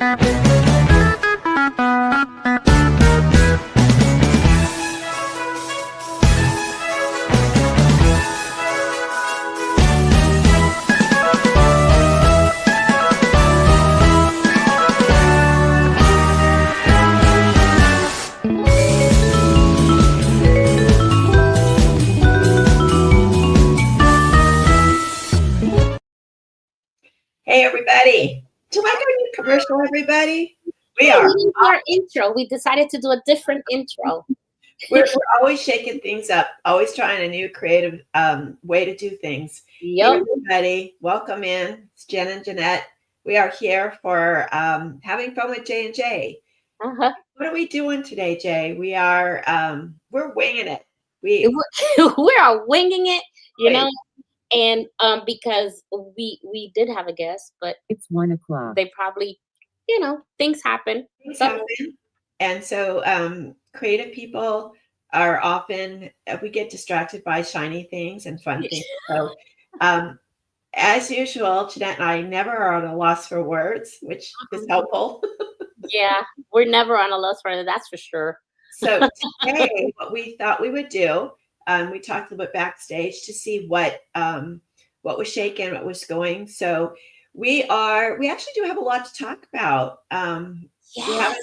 Hey, everybody. Do I go to commercial, everybody? We Hey, are. we did our intro. We decided to do a different intro. We're always shaking things up, always trying a new creative way to do things. Hey, Yep. everybody. Welcome in. It's Jen and Jeanette. We are here for having fun with J and J. Uh-huh. What are we doing today, Jay? We're winging it. We are winging it, you know, and because we did have a guest, but It's 1 o'clock. they probably, things happen. Things happen. And so creative people are often, we get distracted by shiny things and fun things. So as usual, Jeanette and I never are at a loss for words, which is helpful. Yeah, we're never on a loss for it, that's for sure. So today, what we thought we would do, we talked a little bit backstage to see what was shaking, what was going. So we actually do have a lot to talk about. Yes.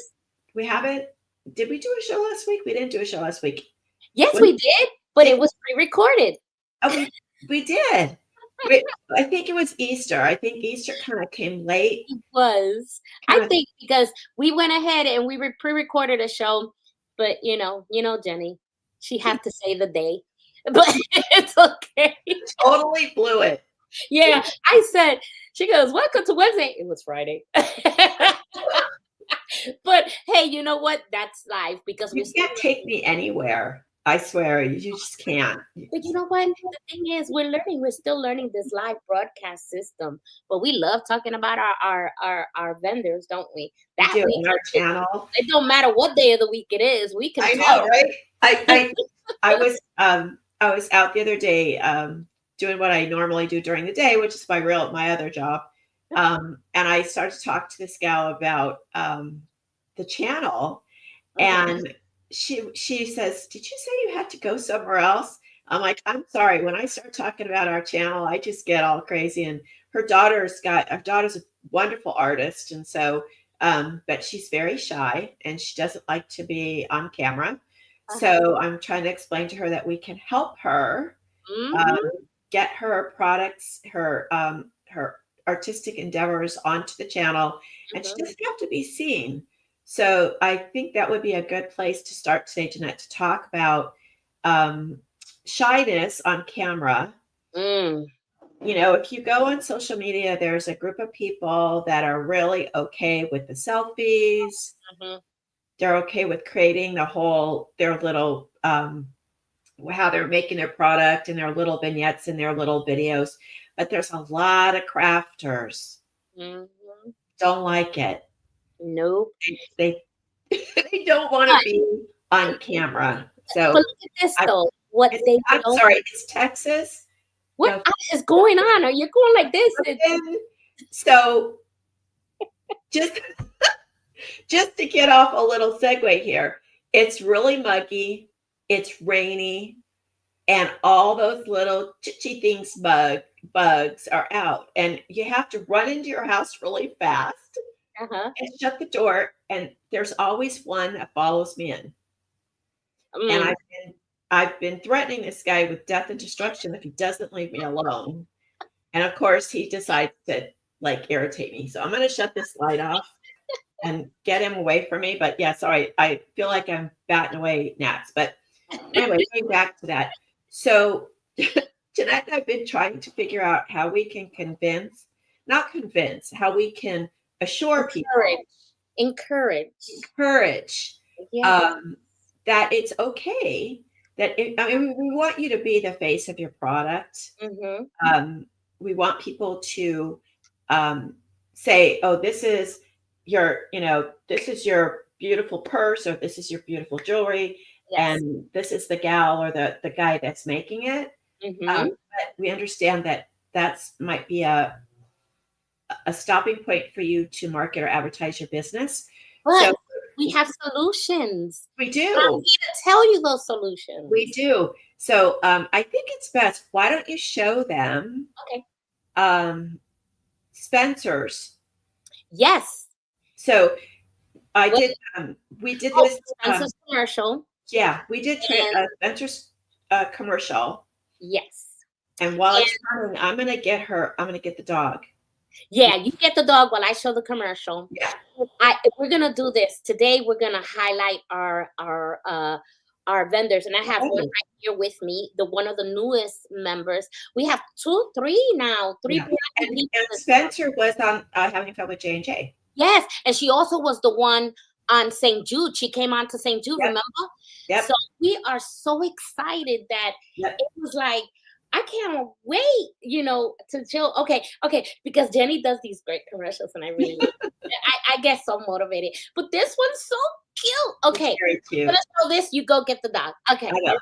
We haven't. Did we do a show last week? We didn't do a show last week. Yes, we did, but it was pre-recorded. Oh, we did. I think it was Easter. I think Easter kind of came late. It was. I think because we went ahead and we pre-recorded a show, but you know, Jenny, she had to say the day, but it's okay. Totally blew it. Yeah, I said, she goes, welcome to Wednesday. It was Friday. But hey, you know what? That's life because you can't take me anywhere. I swear, you just can't. But you know what? The thing is, we're still learning this live broadcast system. But we love talking about our vendors, don't we? That we do on our channel. It don't matter what day of the week it is. We can. I know, right? I was out the other day doing what I normally do during the day, which is my other job. And I started to talk to this gal about the channel, and she says, "Did you say you had to go somewhere else?" I'm like, "I'm sorry. When I start talking about our channel, I just get all crazy." And her daughter's a wonderful artist, and so, but she's very shy and she doesn't like to be on camera. So I'm trying to explain to her that we can help her get her products, her artistic endeavors onto the channel, and she doesn't have to be seen. So I think that would be a good place to start today, Jeanette, to talk about shyness on camera. If you go on social media, there's a group of people that are really okay with the selfies. They're okay with creating their little, how they're making their product and their little vignettes and their little videos. But there's a lot of crafters don't like it. Nope. They don't want to be on camera. So but look at this though. I'm sorry, it's Texas. What is going on? Are you going like this? So just to get off a little segue here, it's really muggy, it's rainy, and all those little chitchy things bugs are out, and you have to run into your house really fast and shut the door, and there's always one that follows me in. And I've been threatening this guy with death and destruction if he doesn't leave me alone. And of course he decides to irritate me. So I'm going to shut this light off and get him away from me. But yeah, sorry, I feel like I'm batting away gnats. But anyway, going back to that. So Jeanette and I've been trying to figure out how we can how we can assure people, encourage that it's okay. We want you to be the face of your product. We want people to say, "Oh, this is your beautiful purse, or this is your beautiful jewelry, and this is the gal or the guy that's making it." But we understand that might be a a stopping point for you to market or advertise your business. So But we have solutions. we I'm do. here to tell you those solutions. We do. So I think it's best. Why don't you show them Okay. Spencer's? Yes. So I What? did. We did Oh, this. Spencer's commercial. Yeah, we did And Spencer's commercial. yes. And while And it's running, I'm gonna get her. I'm gonna get the dog. yeah, you get the dog while I show the commercial. Yeah. We're gonna do this today. We're gonna highlight our vendors, and I have one Oh, right here with me. The one of the newest members. We have three now, three yeah. brand new And people. Spencer was on Having Fun with J&J. Yes, and she also was the one on St. Jude. She came on to St. Jude, Yep. remember? Yep. So we are so excited that Yep. it was like, I can't wait, to show. Okay, because Jenny does these great commercials, and I really, I get so motivated. But this one's so cute. Okay, Very cute. let's show this. You go get the dog. Okay. I know.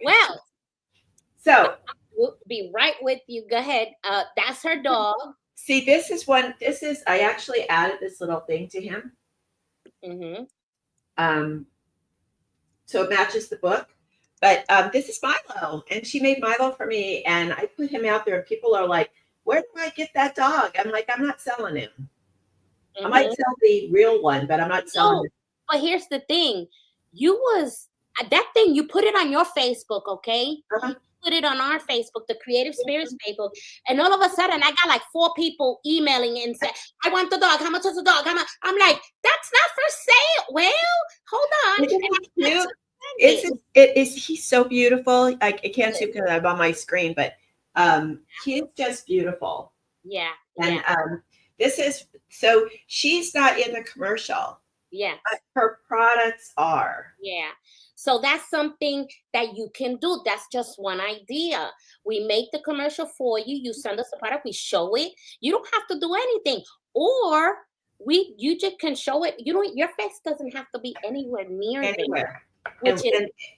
Well, So we'll be right with you. Go ahead. That's her dog. see, this is one. This is I actually added this little thing to him. Mm-hmm. So it matches the book. But this is Milo, and she made Milo for me, and I put him out there, and people are like, "Where do I get that dog?" I'm like, "I'm not selling him. Mm-hmm. I might sell the real one, but I'm not selling it." But here's the thing. That thing, you put it on your Facebook, okay? Uh-huh. Put it on our Facebook, the Creative Spirits Facebook, and all of a sudden I got like 4 people emailing and said, "I want the dog. How much is the dog? How much?" I'm like, "That's not for sale." Well, hold on. It is. He's so beautiful. I can't see because I'm on my screen, but he's just beautiful. Yeah. And this is so she's not in the commercial. Yeah. But her products are. Yeah. So that's something that you can do. That's just one idea. We make the commercial for you. You send us the product. We show it. You don't have to do anything. Or you just can show it. Your face doesn't have to be anywhere near Anywhere. there.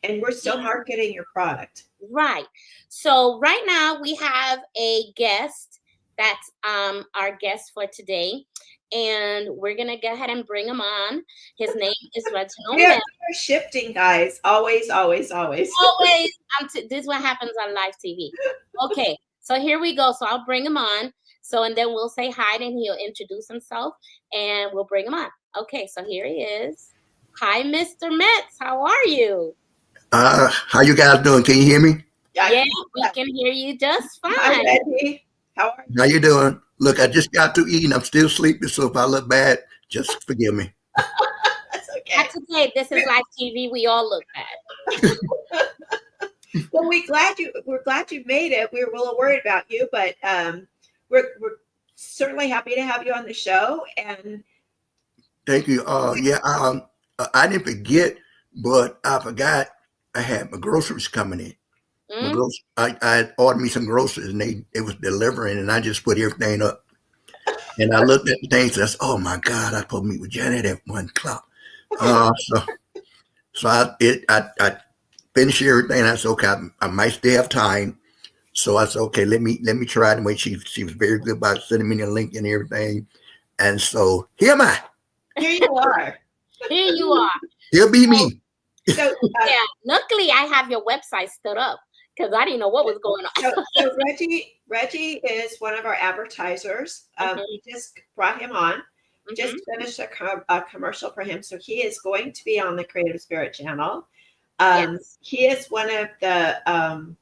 And we're still marketing your product. Right. So right now we have a guest that's our guest for today. And we're going to go ahead and bring him on. His name is Reginald. Yeah, we're shifting, guys. Always. Always. This is what happens on live TV. Okay, so here we go. So I'll bring him on. So, and then we'll say hi, and he'll introduce himself, and we'll bring him on. Okay, so here he is. Hi, Mr. Metz. How are you? How you guys doing? Can you hear me? Yeah, we can hear you just fine. Hi, Betty. How are you? How you doing? Look, I just got through eating. I'm still sleepy, so if I look bad, just forgive me. That's okay. That's okay. This is live TV. We all look bad. Well, we're glad you made it. We were a little worried about you, but we're certainly happy to have you on the show. And thank you. I didn't forget, but I forgot I had my groceries coming in. My Mm-hmm. grocery, I ordered me some groceries and it was delivering and I just put everything up. And I looked at the things and I said, oh my God, I supposed to meet with Janet at 1 o'clock. So I finished everything. And I said, okay, I might still have time. So I said, okay, let me try it. And wait, she was very good about sending me the link and everything. And so here am I. Here you are. Here you are. Here be me. So, Yeah. Luckily, I have your website stood up because I didn't know what was going on. so Reggie is one of our advertisers. We just brought him on. We just finished a commercial for him, so he is going to be on the Creative Spirit channel. Yes. He is one of the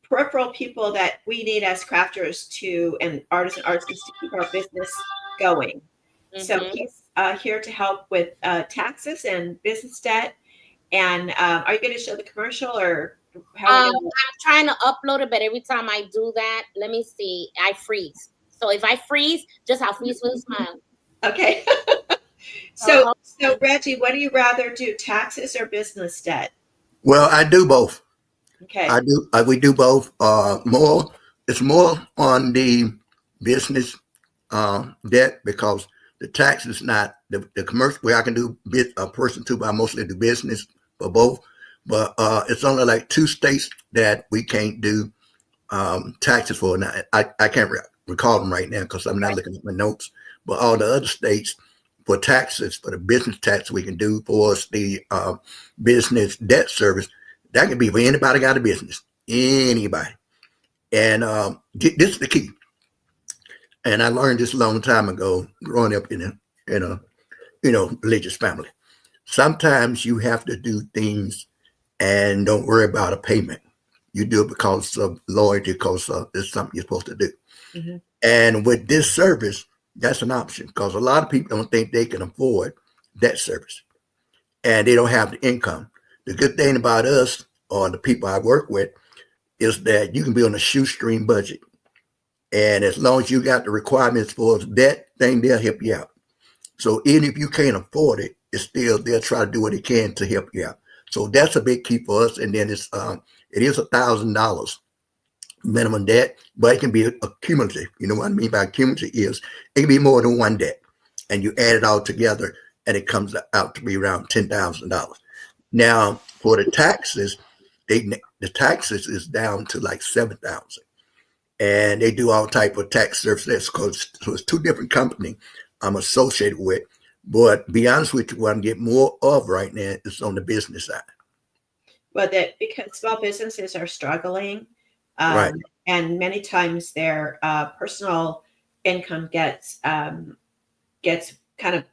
peripheral people that we need as crafters and artists and artisans to keep our business going. So he's here to help with taxes and business debt. And are you going to show the commercial or how are we I'm trying to upload it, but every time I do that, let me see, I freeze. So if I freeze, I'll freeze with a smile. Okay. So Reggie, what do you rather do, taxes or business debt? Well, I do both. Okay. I do. We do both. More. It's more on the business debt because the tax is not the commercial where I can do a person too, but I mostly do business for both. But it's only like 2 states that we can't do taxes for. Now I can't recall them right now because I'm not looking at my notes. But all the other states for taxes, for the business tax, we can do for us the business debt service. That can be for anybody got a business, anybody. And this is the key. And I learned this a long time ago, growing up in a religious family. Sometimes you have to do things and don't worry about a payment. You do it because of loyalty, because it's something you're supposed to do. Mm-hmm. And with this service, that's an option because a lot of people don't think they can afford that service and they don't have the income. The good thing about us or the people I work with is that you can be on a shoestring budget. And as long as you got the requirements for that thing, they'll help you out. So even if you can't afford it, it's still they'll try to do what they can to help you out. So that's a big key for us. And then it is $1,000 minimum debt, but it can be accumulative. You know what I mean by accumulative is it can be more than one debt, and you add it all together, and it comes out to be around $10,000. Now for the taxes, the taxes is down to like 7,000, and they do all type of tax services. So it's 2 different companies I'm associated with. But be honest with you, what I'm getting more of right now is on the business side. Well, because small businesses are struggling, Right. and many times their personal income gets kind of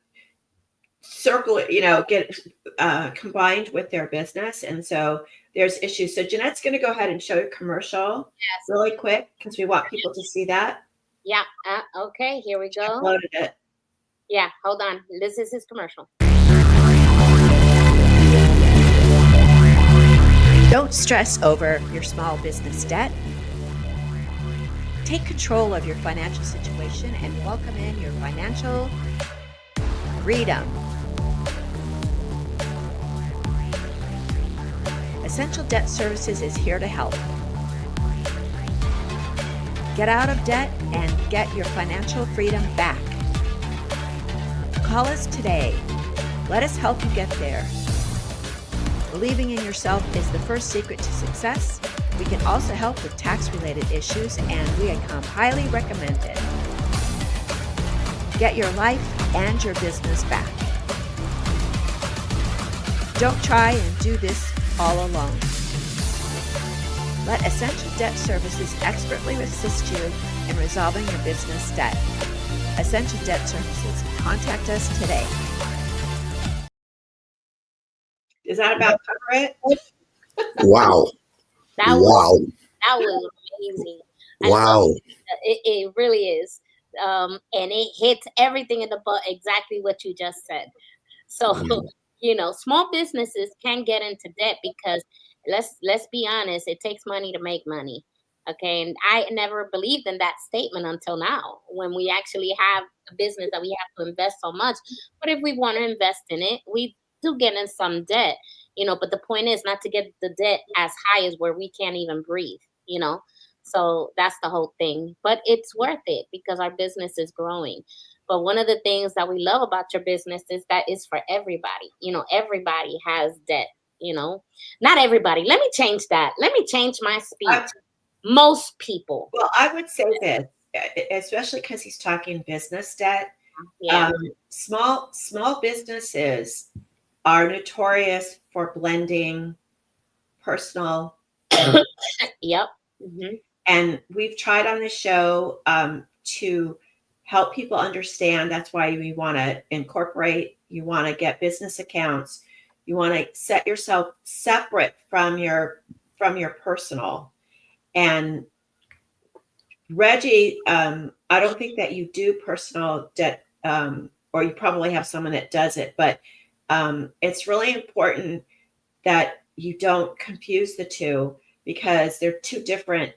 combined with their business, and so there's issues. So Jeanette's going to go ahead and show you a commercial really quick because we want people to see that. Yeah. Okay. Here we go. Uploaded it. Yeah. Hold on. This is his commercial. Don't stress over your small business debt. Take control of your financial situation and welcome in your financial freedom. Essential Debt Services is here to help. Get out of debt and get your financial freedom back. Call us today. Let us help you get there. Believing in yourself is the first secret to success. We can also help with tax-related issues, and we come highly recommended. Get your life and your business back. Don't try and do this all alone. Let Essential Debt Services expertly assist you in resolving your business debt. Essential Debt Services. Contact us today. Is that about cover it? Wow. That was amazing. Wow. It really is. And it hits everything in the butt, exactly what you just said. So, small businesses can get into debt because let's be honest, it takes money to make money. Okay. And I never believed in that statement until now, when we actually have a business that we have to invest so much. But if we want to invest in it, we do get in some debt. But the point is not to get the debt as high as where we can't even breathe, So that's the whole thing. But it's worth it because our business is growing. But one of the things that we love about your business is that it's for everybody. Everybody has debt, Not everybody. Let me change that. Let me change my speech. Most people. Well, I would say this, especially because he's talking business debt. Yeah. Small businesses are notorious for blending personal. Yep. Mm-hmm. And we've tried on the show to help people understand. That's why we want to incorporate. You want to get business accounts. You want to set yourself separate from your personal. And Reggie, I don't think that you do personal debt, or you probably have someone that does it, but it's really important that you don't confuse the two because they're two different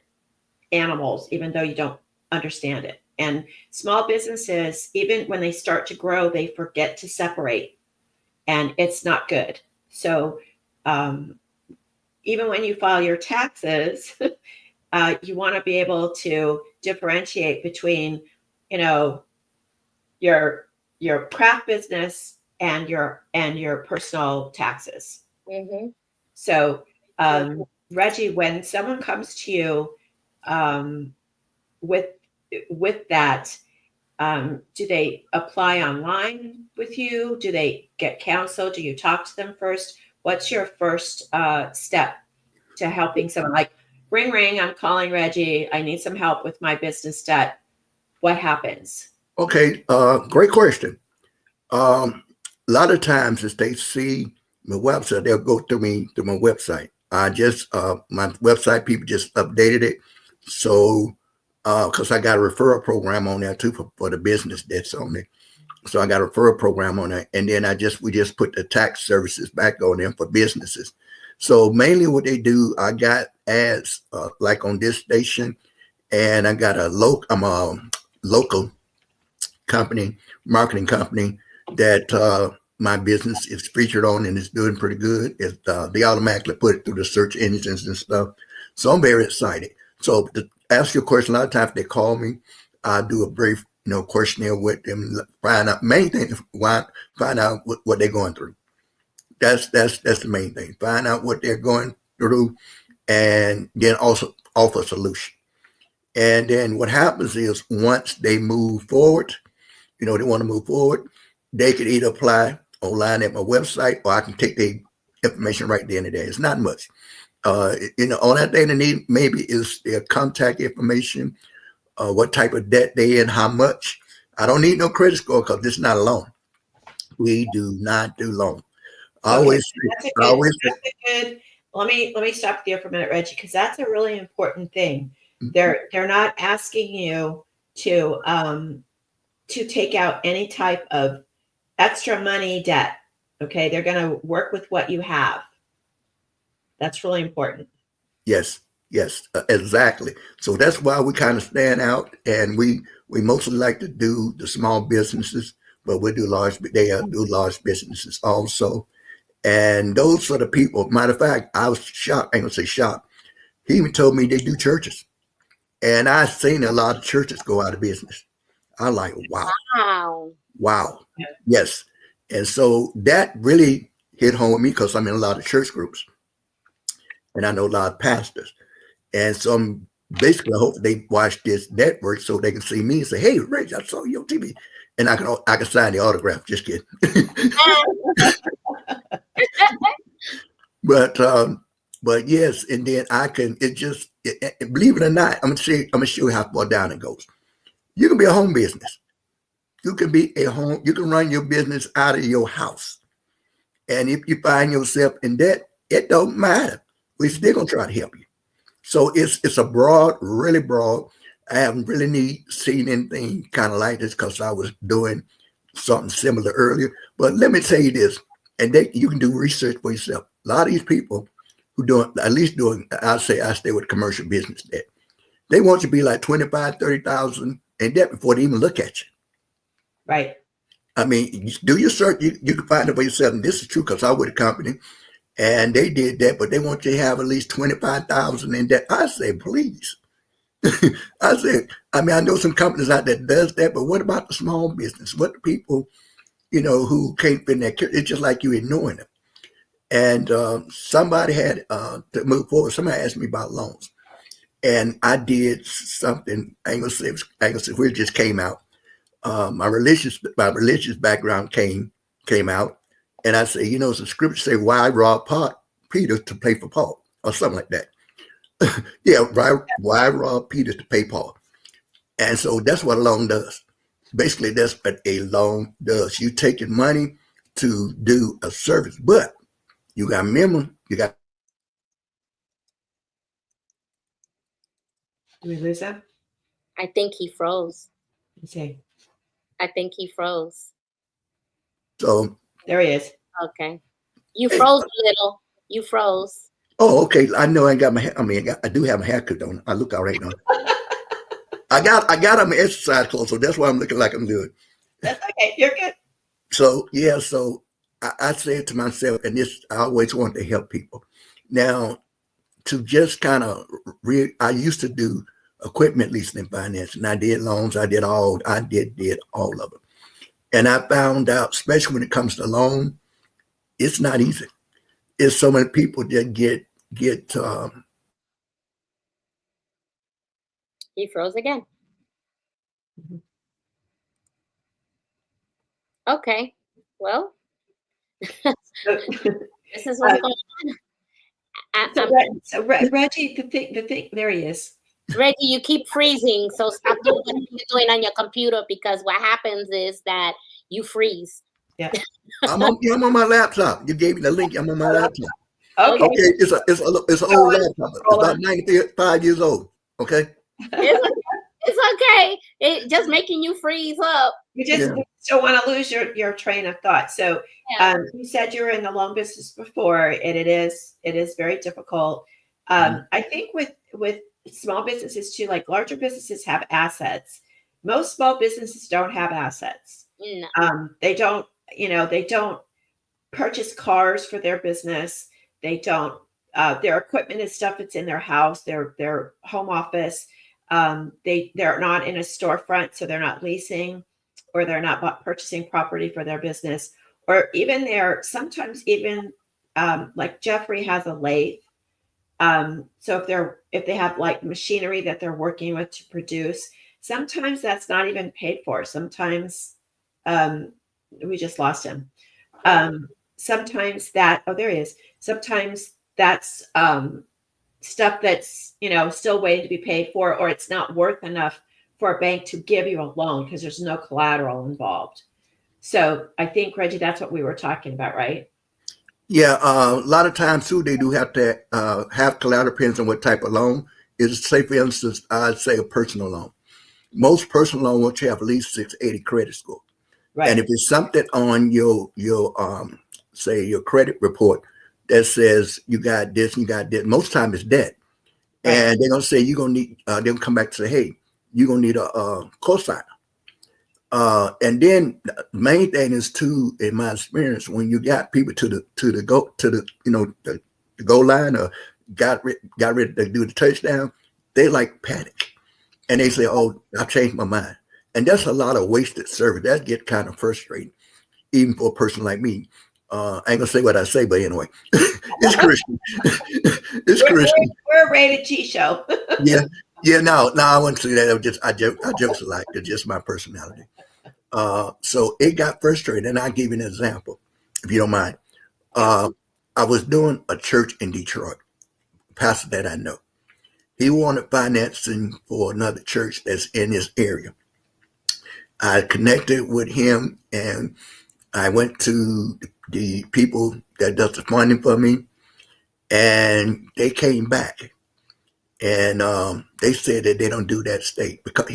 animals, even though you don't understand it. And small businesses, even when they start to grow, they forget to separate, and it's not good. So even when you file your taxes, you want to be able to differentiate between, your craft business and your personal taxes. Mm-hmm. So, Reggie, when someone comes to you with that, do they apply online with you? Do they get counsel? Do you talk to them first? What's your first step to helping someone? Like, ring, ring, I'm calling Reggie. I need some help with my business debt. What happens? Okay, great question. A lot of times as they see my website, they'll go through my website. I just, my website, people just updated it. So, because I got a referral program on there too for the business that's on there. So I got a referral program on there. And then we just put the tax services back on them for businesses. So mainly what they do, I got ads like on this station, and I got I'm a local company, marketing company that my business is featured on and it's doing pretty good. They automatically put it through the search engines and stuff. So I'm very excited. So to ask your question, a lot of times they call me, I do a brief, questionnaire with them, find out main thing, find out what they're going through. That's the main thing. Find out what they're going through and then also offer a solution. And then what happens is once they move forward, they want to move forward, they could either apply online at my website or I can take the information right there and there. It's not much. All that they need maybe is their contact information, what type of debt they in, how much. I don't need no credit score because this is not a loan. We do not do loan. Let me stop there for a minute, Reggie, because that's a really important thing. Mm-hmm. They're not asking you to take out any type of extra money debt. Okay, they're going to work with what you have. That's really important. Yes, exactly. So that's why we kind of stand out, and we mostly like to do the small businesses, but they do large businesses also. And those are the people. Matter of fact, I was shocked. I ain't gonna say shocked. He even told me they do churches, and I've seen a lot of churches go out of business. I'm like, wow. Yeah. Yes. And so that really hit home with me because I'm in a lot of church groups and I know a lot of pastors. And so I'm basically, I hope they watch this network so they can see me and say, hey, Reg, I saw you on TV. And I can sign the autograph. Just kidding. But yes, and then I can, believe it or not, I'm gonna show you how far down it goes. You can be a home business. You can run your business out of your house. And if you find yourself in debt, it don't matter. We're still gonna try to help you. So it's a really broad. I haven't really seen anything kind of like this because I was doing something similar earlier. But let me tell you this, and you can do research for yourself. A lot of these people who I stay with commercial business debt. They want you to be like 25, 30,000 in debt before they even look at you. Right. I mean, do your search. You can find it for yourself. And this is true because I was with a company And they did that, but they want you to have at least 25,000 in debt. I said, please. I said, I mean, I know some companies out there that does that, but what about the small business? What the people, who can't fit in that? It's just like you ignoring them. And somebody had to move forward. Somebody asked me about loans, and I did something. I ain't gonna say where it just came out. My religious background came out, and I say, the scripture say, "Why rob Peter to pay for Paul?" or something like that. Yeah, why rob Peter to pay Paul? And so that's what a loan does. Basically, that's what a loan does. You taking money to do a service, but you got to remember, Did we lose him? I think he froze. Let's see. I think he froze. So there he is. Okay. You froze a little. You froze. Oh, okay. I know I got my hair. I mean, I do have my haircut on. I look all right now. I got on my exercise clothes, so that's why I'm looking like I'm doing. That's okay. You're good. So yeah, so I said to myself, and this I always want to help people. Now, to just kind of I used to do equipment leasing and finance, and I did loans. I did all of it, and I found out, especially when it comes to loan, it's not easy. It's so many people that get. He froze again. Okay. Well, this is what's going on. Reggie, the thing, there he is. Reggie, you keep freezing, so stop doing what you're doing on your computer, because what happens is that you freeze. Yeah. I'm on my laptop. You gave me the link. I'm on my laptop. Okay. It's an old laptop. It's about 95 years old. Okay. It's okay. Just making you freeze up. You just don't want to lose your train of thought. So you said you were in the loan business before, and it is very difficult. I think with small businesses too, like larger businesses have assets. Most small businesses don't have assets. No. They don't purchase cars for their business. They don't, their equipment is stuff that's in their house, their home office. They're not in a storefront, so they're not leasing, or they're not purchasing property for their business, or even sometimes even like Jeffrey has a lathe. So if they have like machinery that they're working with to produce, sometimes that's not even paid for. Sometimes we just lost him. Sometimes there he is. Sometimes that's stuff that's still waiting to be paid for, or it's not worth enough for a bank to give you a loan because there's no collateral involved. So I think, Reggie, that's what we were talking about, right? Yeah, a lot of times too, they do have to have collateral, depends on what type of loan. Is, say for instance, I'd say a personal loan. Most personal loan want you have at least 680 credit score. Right. And if it's something on your say your credit report that says you got this, you got that, most time it's debt. Right. And they're gonna say you're gonna need. They'll come back to say, hey, you're gonna need a cosigner. And then the main thing is too, in my experience, when you got people to the goal line, or got ready to do the touchdown, they like panic, and they say, "Oh, I changed my mind," and that's a lot of wasted service. That get kind of frustrating, even for a person like me. I ain't gonna say what I say, but anyway, it's Christian. It's Christian. We're a rated G show. Yeah. No, I wouldn't say that. I jokes a lot. It's just my personality. So it got frustrating, and I'll give you an example, if you don't mind. I was doing a church in Detroit, pastor that I know. He wanted financing for another church that's in his area. I connected with him, and I went to the people that does the funding for me, and they came back, and they said that they don't do that state because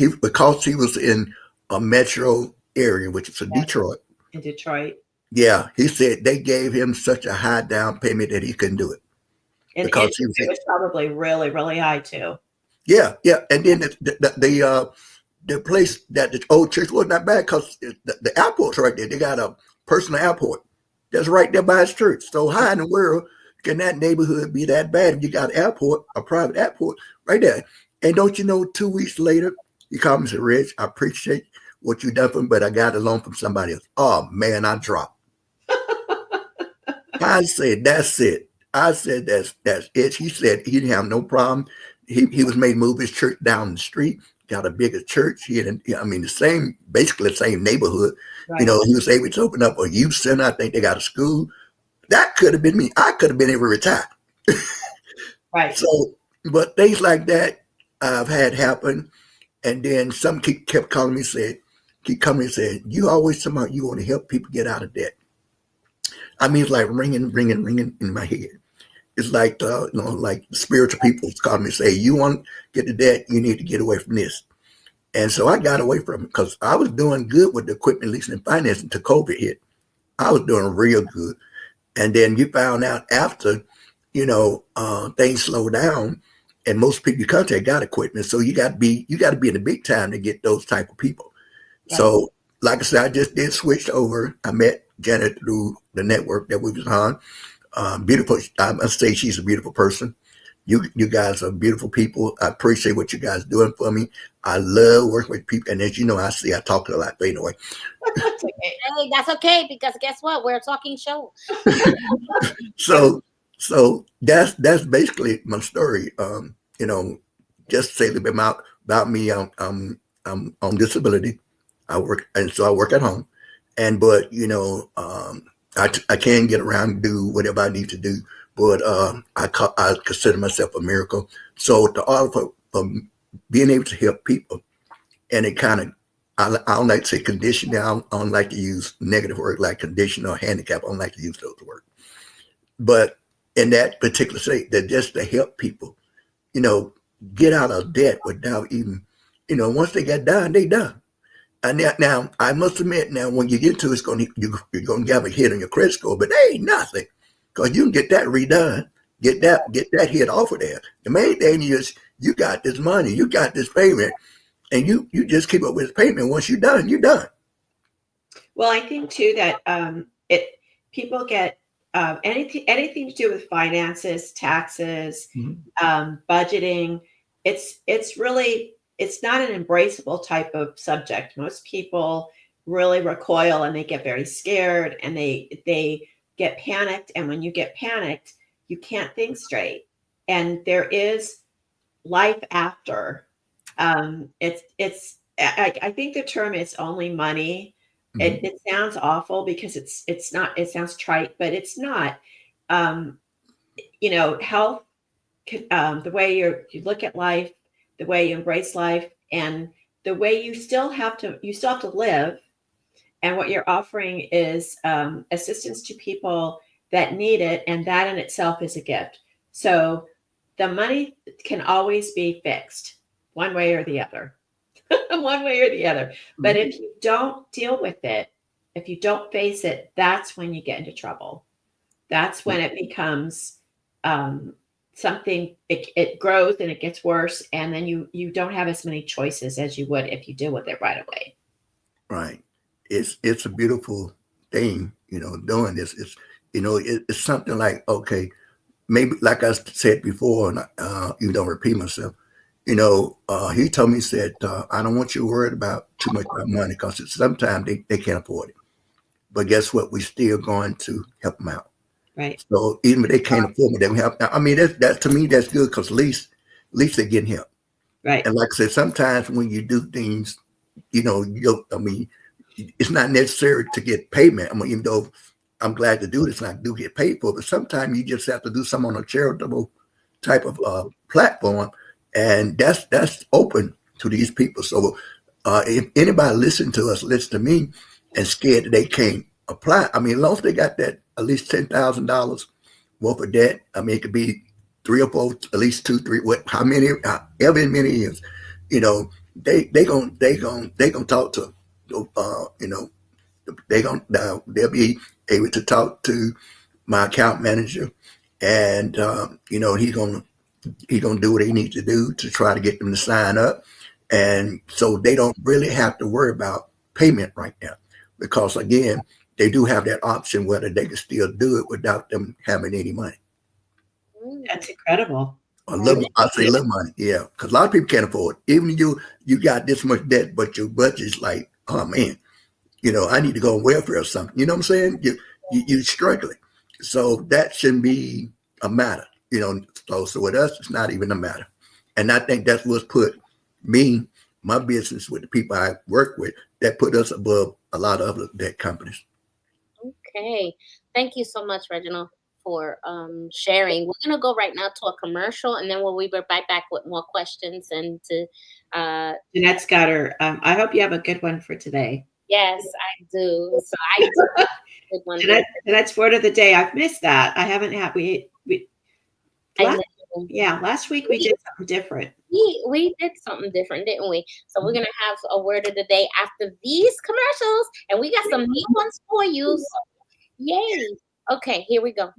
he was in a metro area, which is Detroit. In Detroit. Yeah, he said they gave him such a high down payment that he couldn't do it. And it was probably really, really high too. Yeah. And then the place that the old church was not bad because the airport's right there. They got a personal airport that's right there by his church. So how in the world can that neighborhood be that bad if you got an airport, a private airport right there? And don't you know, 2 weeks later, he called me and said, Reg, I appreciate what you done for me, but I got a loan from somebody else. Oh man, I dropped. I said, that's it. I said, that's it. He said he didn't have no problem. He was made to move his church down the street, got a bigger church. He had, I mean, basically the same neighborhood. Right. You know, he was able to open up a youth center. I think they got a school. That could have been me. I could have been able to retire. Right. So, but things like that I've had happen. And then some kept calling me, keep coming and said, you always somehow you want to help people get out of debt. I mean, it's like ringing in my head. It's like, like spiritual people call me and say, you want to get to debt, you need to get away from this. And so I got away from it because I was doing good with the equipment leasing and financing until COVID hit. I was doing real good. And then you found out after, things slow down and most people you contact got equipment. So you got to be in the big time to get those type of people. Right. So like I said, I just did switch over. I met Jeanette through the network that we was on. Beautiful. I must say she's a beautiful person. You guys are beautiful people. I appreciate what you guys are doing for me. I love working with people. And as you know, I talk a lot, but anyway. That's okay. Hey, that's okay, because guess what? We're a talking show. So that's basically my story. Just to say a little bit about me. I'm on disability. I work at home, but I can get around and do whatever I need to do. But I consider myself a miracle. So the art of being able to help people, and it kind of, I don't like to say condition. I don't like to use negative word like condition or handicap. I don't like to use those words. But in that particular state, that just to help people, get out of debt without even, once they get done, they done. And now I must admit, now when you get to it, you're going to have a hit on your credit score, but they ain't nothing, because you can get that redone, get that hit off of there. The main thing is you got this money, you got this payment, and you just keep up with this payment. Once you're done, you're done. Well, I think too that people get anything to do with finances, taxes, budgeting. It's not an embraceable type of subject. Most people really recoil and they get very scared and they get panicked. And when you get panicked, you can't think straight. And there is life after. I think the term is only money. Mm-hmm. It sounds awful because it's not. It sounds trite, but it's not. Health, the way you look at life, the way you embrace life, and the way you still have to live. And what you're offering is assistance to people that need it. And that in itself is a gift. So the money can always be fixed one way or the other, But if you don't deal with it, if you don't face it, that's when you get into trouble. That's when it becomes something, it grows and it gets worse, and then you don't have as many choices as you would if you deal with it right away. Right. It's a beautiful thing, doing this. It's something like, okay, maybe like I said before, and you don't repeat myself. He told me, he said, I don't want you worried about too much about money, because sometimes they can't afford it. But guess what? We're still going to help them out. Right. So even if they can't afford me, they will help. I mean, that to me, that's good, because at least they're getting help. Right. And like I said, sometimes when you do things, it's not necessary to get payment. I mean, even though I'm glad to do this and I do get paid for it, but sometimes you just have to do something on a charitable type of platform. And that's open to these people. So if anybody listen to me and scared that they can't apply, I mean, as long as they got that at least $10,000 worth of debt, I mean, it could be 3 or 4, at least 2, 3, however many years, they gonna talk to, they'll be able to talk to my account manager, and he's gonna do what he needs to do to try to get them to sign up. And so they don't really have to worry about payment right now, because again, they do have that option whether they can still do it without them having any money. That's incredible. A little, I say little money, yeah, because a lot of people can't afford it. Even you got this much debt, but your budget's like, oh man, I need to go on welfare or something. You know what I'm saying? You're struggling, so that shouldn't be a matter. So with us, it's not even a matter, and I think that's what's put me, my business with the people I work with, that put us above a lot of other debt companies. Okay, thank you so much, Reginald, for sharing. We're gonna go right now to a commercial, and then we'll be right back with more questions and to. Jeanette's got her. I hope you have a good one for today. Yes, I do. So I do have a good one. Jeanette's word of the day. I've missed that. I haven't had. Last week we did something different. We did something different, didn't we? So we're gonna have a word of the day after these commercials, and we got some new ones for you. So, yay! Okay, here we go.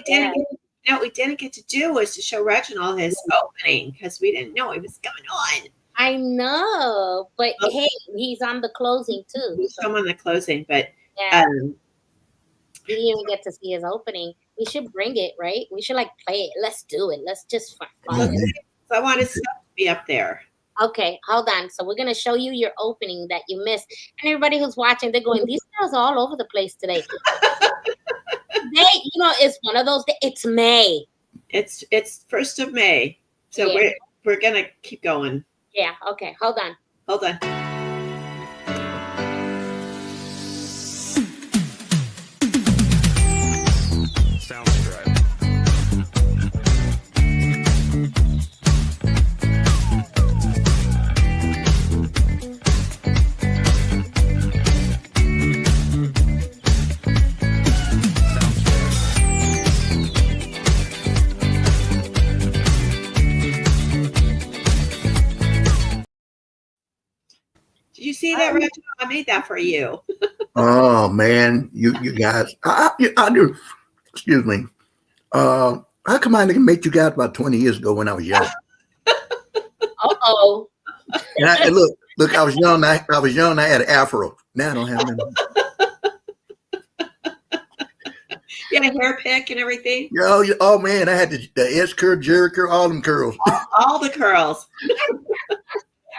go. What we didn't get to do was to show Reginald his opening because we didn't know it was going on. I know, but hey, he's on the closing too. He's on the closing, but yeah. We didn't even get to see his opening. We should bring it, right? We should play it. Let's do it. Let's just fun. So I want his stuff to be up there. Okay, hold on. So we're gonna show you your opening that you missed, and everybody who's watching, they're going, "These girls are all over the place today." Today, it's one of those days. It's May. It's 1st of May, so yeah. we're gonna keep going. Yeah. Okay. Hold on. see that, Reginald? I made that for you. Oh man, you guys, I do. Excuse me. How come I didn't meet you guys about 20 years ago when I was young? Uh-oh. And look, I was young. I was young. I had an afro. Now I don't have none. You had a hair pick and everything. Oh man, I had the S curl, Jerry curl, all them curls. All the curls.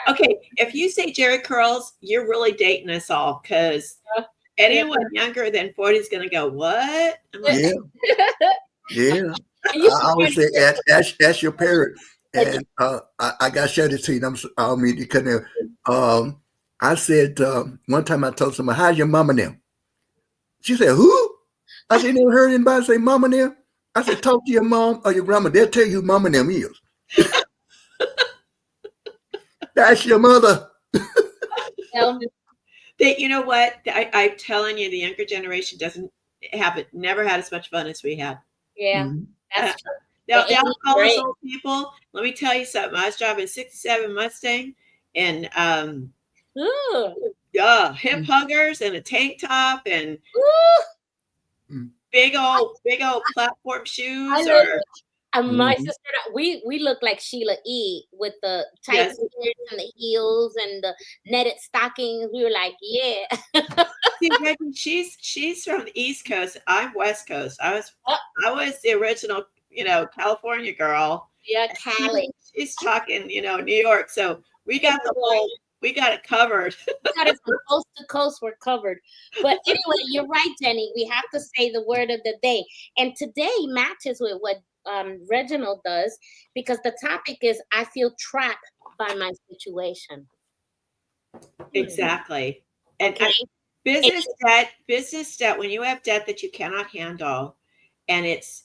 Okay, if you say Jerry curls, you're really dating us all, because anyone younger than 40 is going to go, what? I'm like, Yeah. I always say, ask your parent. And I got to share this to you. I mean, you couldn't. I said one time I told somebody, "How's your mama now?" She said, "Who?" I said, "Never heard anybody say mama now?" I said, "Talk to your mom or your grandma. They'll tell you who mama them is." That's your mother. You know what? I'm telling you, the younger generation never had as much fun as we had. Yeah, Mm-hmm. that's true. They'll call us old people. Let me tell you something. I was driving a 67 Mustang and hip huggers and a tank top and big old platform shoes. My sister, we look like Sheila E. with the tight skirts and the heels and the netted stockings. We were like, yeah. See, Reggie, she's from the East Coast. I'm West Coast. I was the original, California girl. Yeah, Cali. She's talking, New York. So we got it covered. We got it from coast to coast. We're covered. But anyway, you're right, Jenny. We have to say the word of the day, and today matches with what Reginald does, because the topic is I feel trapped by my situation. Exactly. Okay. And business debt, when you have debt that you cannot handle, and it's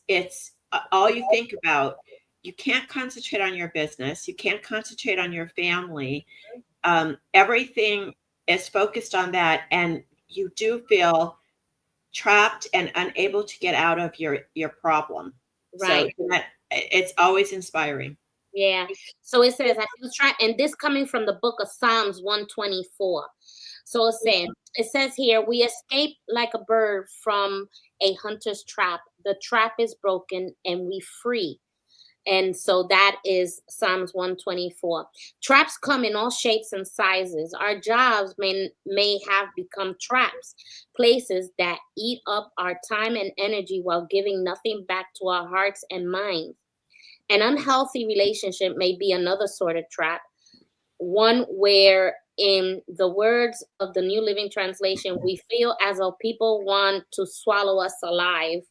all you think about, you can't concentrate on your business, you can't concentrate on your family. Everything is focused on that, and you do feel trapped and unable to get out of your problem. Right. So it's always inspiring. Yeah. So it says, I feel trapped, and this coming from the book of Psalms 124. So it says here, we escape like a bird from a hunter's trap. The trap is broken and we free. And so that is Psalms 124. Traps come in all shapes and sizes. Our jobs may have become traps, places that eat up our time and energy while giving nothing back to our hearts and minds. An unhealthy relationship may be another sort of trap, one where, in the words of the New Living Translation, we feel as though people want to swallow us alive.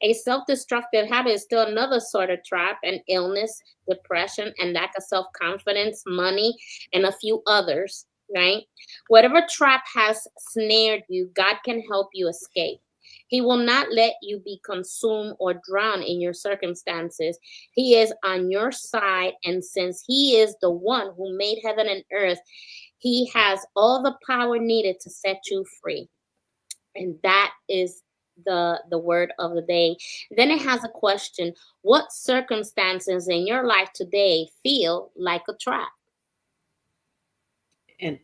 A self-destructive habit is still another sort of trap, and illness, depression, and lack of self-confidence, money, and a few others, right? Whatever trap has snared you, God can help you escape. He will not let you be consumed or drowned in your circumstances. He is on your side, and since He is the one who made heaven and earth, He has all the power needed to set you free. And that is the word of the day. Then it has a question. What circumstances in your life today feel like a trap? And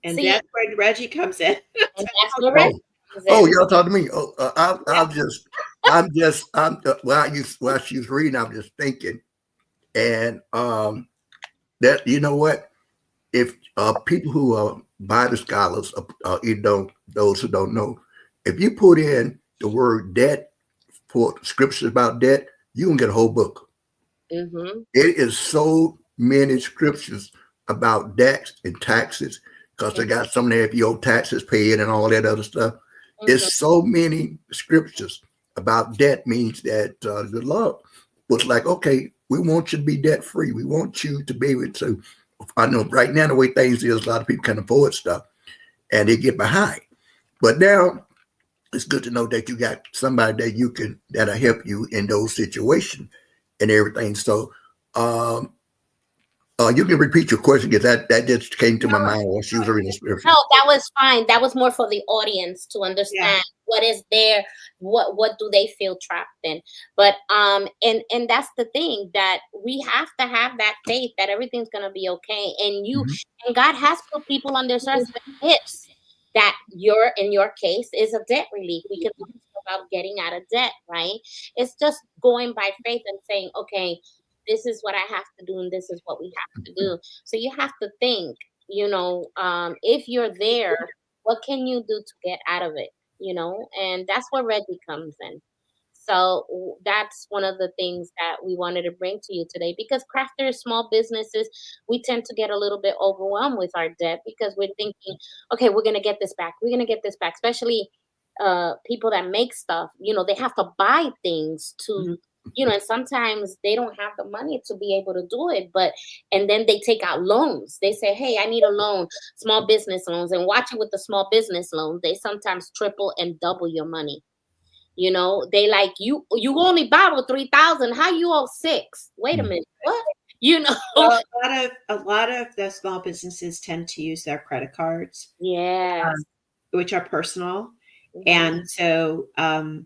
that's where Reggie comes in. And that's where Reggie comes in. Oh, y'all talk to me. While she was reading, I'm just thinking, and that, you know what, if people who are Bible scholars, those who don't know, if you put in the word debt for scriptures about debt, you can get a whole book. Mm-hmm. It is so many scriptures about debts and taxes, because they got some there if you owe taxes paid and all that other stuff. Mm-hmm. There's so many scriptures about debt, means that the Lord was like, okay, we want you to be debt free. We want you to be able to. I know right now the way things is, a lot of people can afford stuff and they get behind. But now it's good to know that you got somebody that'll help you in those situations and everything. So You can repeat your question because that just came to my mind while she was reading the scripture. No, that was fine. That was more for the audience to Yeah. understand what is there, what do they feel trapped in. But and that's the thing, that we have to have that faith that everything's gonna be okay. And Mhm. and God has put people under certain gifts that in your case is a debt relief. We can talk about getting out of debt, right? It's just going by faith and saying, okay, this is what I have to do, and this is what we have to do. So you have to think, if you're there, what can you do to get out of it? And that's where Reggie comes in. So that's one of the things that we wanted to bring to you today, because crafters, small businesses, we tend to get a little bit overwhelmed with our debt because we're thinking, okay, we're going to get this back. We're going to get this back, especially people that make stuff, they have to buy things to, and sometimes they don't have the money to be able to do it. And then they take out loans. They say, hey, I need a loan, small business loans. And watch it with the small business loans. They sometimes triple and double your money. They like, you only borrowed 3,000. How you owe 6? Wait a minute. What? Well, a lot of the small businesses tend to use their credit cards, Yes. which are personal. And so you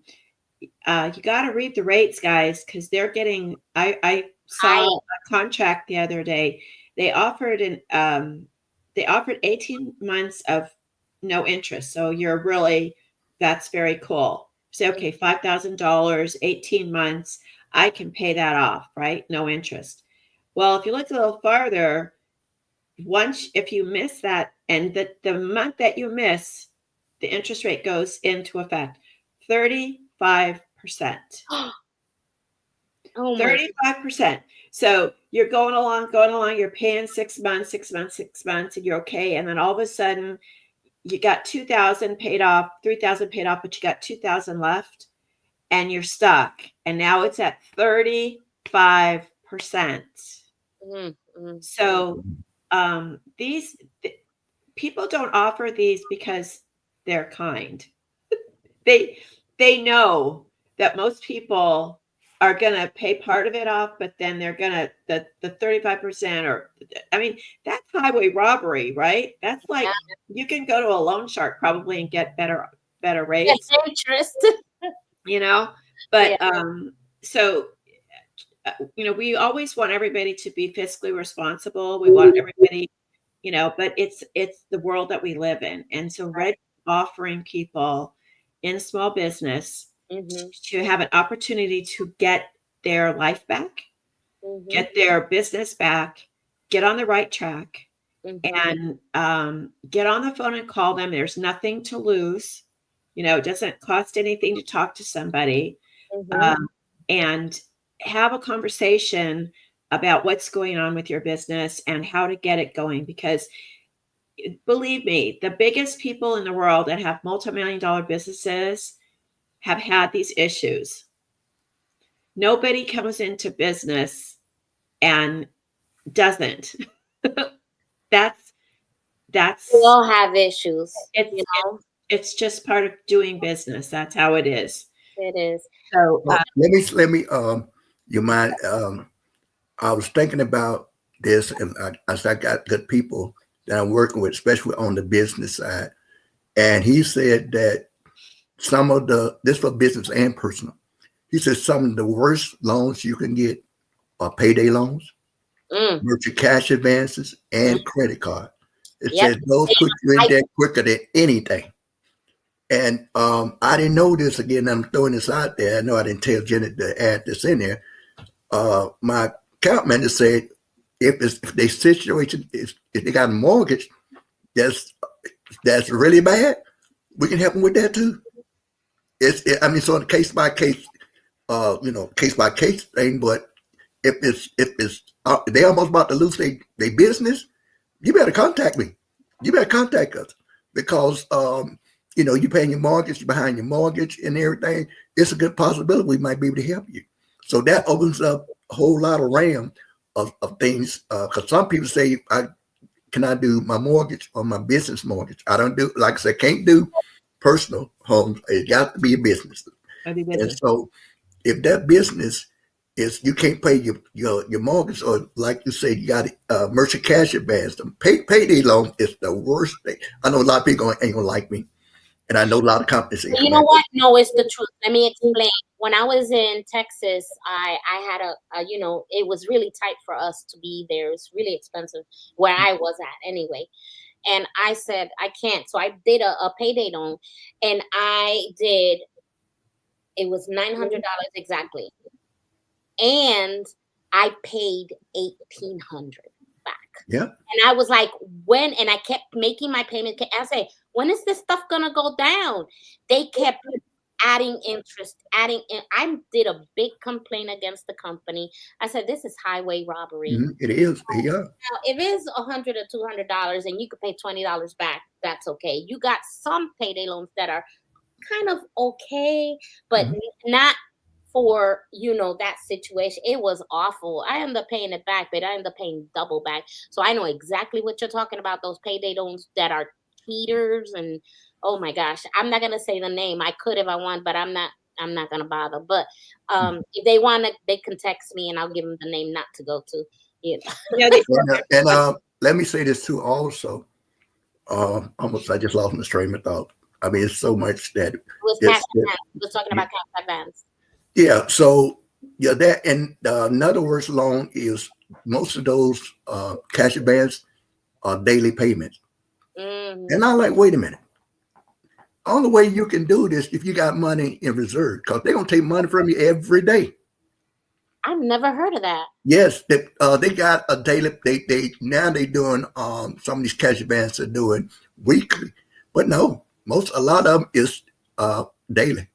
got to read the rates, guys, because they're getting. I saw a contract the other day. They offered 18 months of no interest. So that's very cool. So okay, $5,000, 18 months. I can pay that off, right? No interest. Well, if you look a little farther, if you miss that, and the month that you miss, the interest rate goes into effect. 35%. Oh, 35%. So you're going along, you're paying 6 months, and you're okay. And then all of a sudden you got 2,000 paid off, 3,000 paid off, but you got 2,000 left and you're stuck. And now it's at 35%. So these people don't offer these because they're kind. They know that most people are going to pay part of it off, but then they're going to the 35%, or I mean, that's highway robbery, right? That's like you can go to a loan shark probably and get better rates. Interest. But so we always want everybody to be fiscally responsible. We want everybody, but it's the world that we live in. And so Red offering people in small business to have an opportunity to get their life back, get their business back, get on the right track, and get on the phone and call them. There's nothing to lose. It doesn't cost anything to talk to somebody, and have a conversation about what's going on with your business and how to get it going. Because believe me, the biggest people in the world that have multi-million-dollar businesses have had these issues. Nobody comes into business and doesn't. That's we all have issues. It's just part of doing business. That's how it is. It is. So let me you mind I was thinking about this, and I got good people that I'm working with, especially on the business side. And he said that this for business and personal. He said some of the worst loans you can get are payday loans, virtual cash advances, and credit card. It says those put you in debt quicker than anything. And I didn't know this. Again, I'm throwing this out there. I know I didn't tell Jeanette to add this in there. My account manager said if their situation is, if they got a mortgage that's really bad, we can help them with that too. It's on a case by case thing. But if it's they almost about to lose their business, you better contact me. You better contact us, because you're paying your mortgage, you're behind your mortgage and everything. It's a good possibility we might be able to help you. So that opens up a whole lot of realm of things. Because some people say, can I do my mortgage or my business mortgage? I don't do, like I said, can't do personal homes. It got to be a business. And so if that business is you can't pay your mortgage, or like you said, you got merchant cash advance. The payday loan is the worst thing. I know a lot of people ain't gonna like me, and I know a lot of companies ain't You gonna know like what? No, it's the truth. Let me explain. When I was in Texas, I had a you know, it was really tight for us to be there. It's really expensive where I was at anyway. And I said, I can't. So I did a payday loan, and it was $900 exactly. And I paid $1,800 back. Yeah. And I was like, when? And I kept making my payment. I say, when is this stuff gonna go down? They kept adding interest, adding in. I did a big complaint against the company. I said, this is highway robbery. It is. Yeah. Now, if it's $100 or $200 and you could pay $20 back, that's okay. You got some payday loans that are kind of okay, but not for, you know, that situation. It was awful. I ended up paying it back, but I ended up paying double back. So I know exactly what you're talking about, those payday loans that are cheaters. And oh my gosh, I'm not gonna say the name. I could if I want, but I'm not gonna bother. But if they want to, they can text me and I'll give them the name not to go to. You know. And let me say this too also. Almost I just lost my train of thought. I mean, it's so much that We're talking about cash advance. Yeah. So yeah, that, and another worst loan is most of those cash advance are daily payments. And I'm like, wait a minute. Only way you can do this if you got money in reserve, because they're gonna take money from you every day. I've never heard of that. Yes, they got a daily. They now they doing some of these cash advances are doing weekly, but no, a lot of them is daily.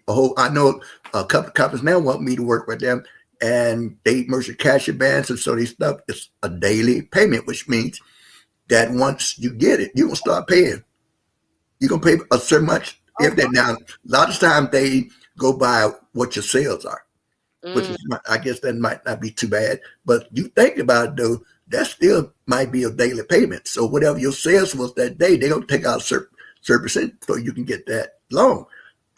I know a couple of companies now want me to work with them, and they merchant cash advance, and so they stuff is a daily payment, which means that once you get it, you're gonna start paying. You're gonna pay a certain much. If that now, a lot of times they go by what your sales are, which is, I guess that might not be too bad. But you think about it though, that still might be a daily payment. So whatever your sales was that day, they're gonna take out a certain percent so you can get that loan.